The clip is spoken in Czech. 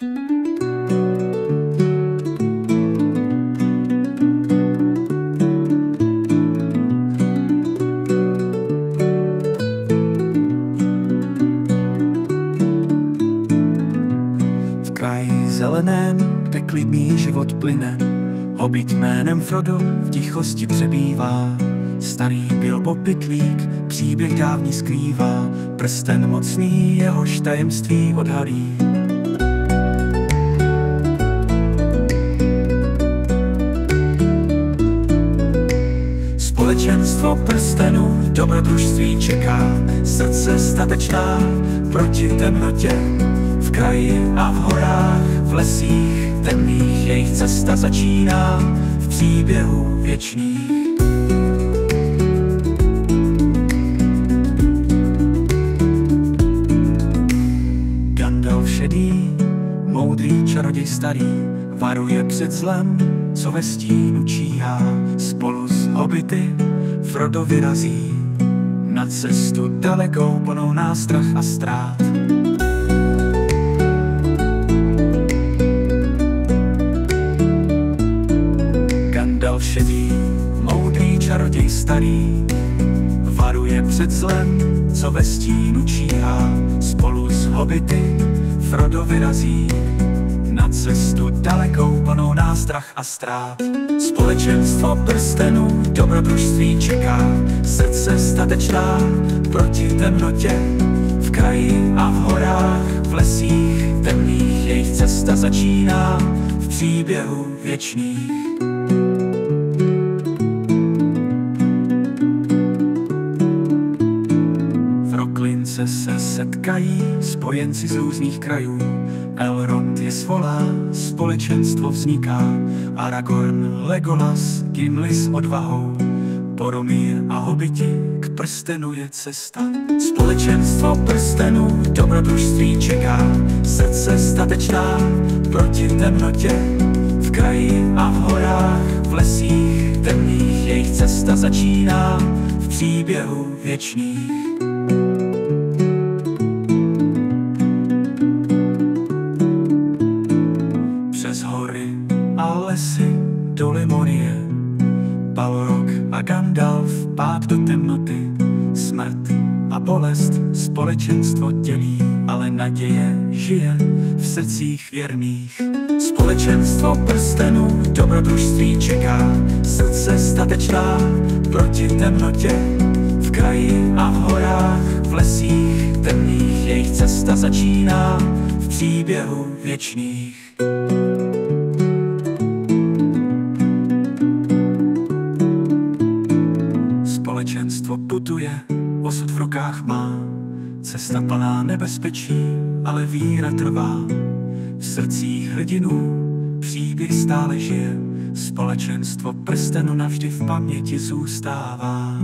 V kraji zeleném, kde klidný život plyne, hobit jménem Frodo v tichosti přebývá. Starý Bilbo Pytlík příběh dávný skrývá, prsten mocný jehož tajemství odhalí. Společenstvo prstenů dobrodružství čeká, srdce statečná proti temnotě. V kraji a v horách, v lesích temných jejich cesta začíná v příběhu věčných. Gandalf šedý, moudrý čaroděj starý, varuje před zlem, co ve stínu číhá. Spolu s hobity Frodo vyrazí na cestu dalekou plnou nástrah a ztrát. Gandalf šedý, moudrý čaroděj starý, varuje před zlem, co ve stínu číhá. Spolu s hobity Frodo vyrazí na cestu dalekou plnou nástrah a ztrát. Společenstvo prstenů dobrodružství čeká, srdce statečná proti temnotě. V kraji a v horách, v lesích temných jejich cesta začíná v příběhu věčných. V Roklince se setkají spojenci z různých krajů. Elrond je svolá, společenstvo vzniká. Aragorn, Legolas, Gimli s odvahou, Boromír a hobiti, k prstenu je cesta. Společenstvo prstenů dobrodružství čeká, srdce statečná proti temnotě. V kraji a v horách, v lesích temných jejich cesta začíná v příběhu věčných. A lesy, doly Morie, Balrog a Gandalf, pád do temnoty. Smrt a bolest společenstvo dělí, ale naděje žije v srdcích věrných. Společenstvo prstenů dobrodružství čeká, srdce statečná proti temnotě. V kraji a v horách, v lesích temných jejich cesta začíná v příběhu věčných. Společenstvo putuje, osud v rukách má, cesta plná nebezpečí, ale víra trvá. V srdcích hrdinů příběh stále žije, společenstvo prstenu navždy v paměti zůstává.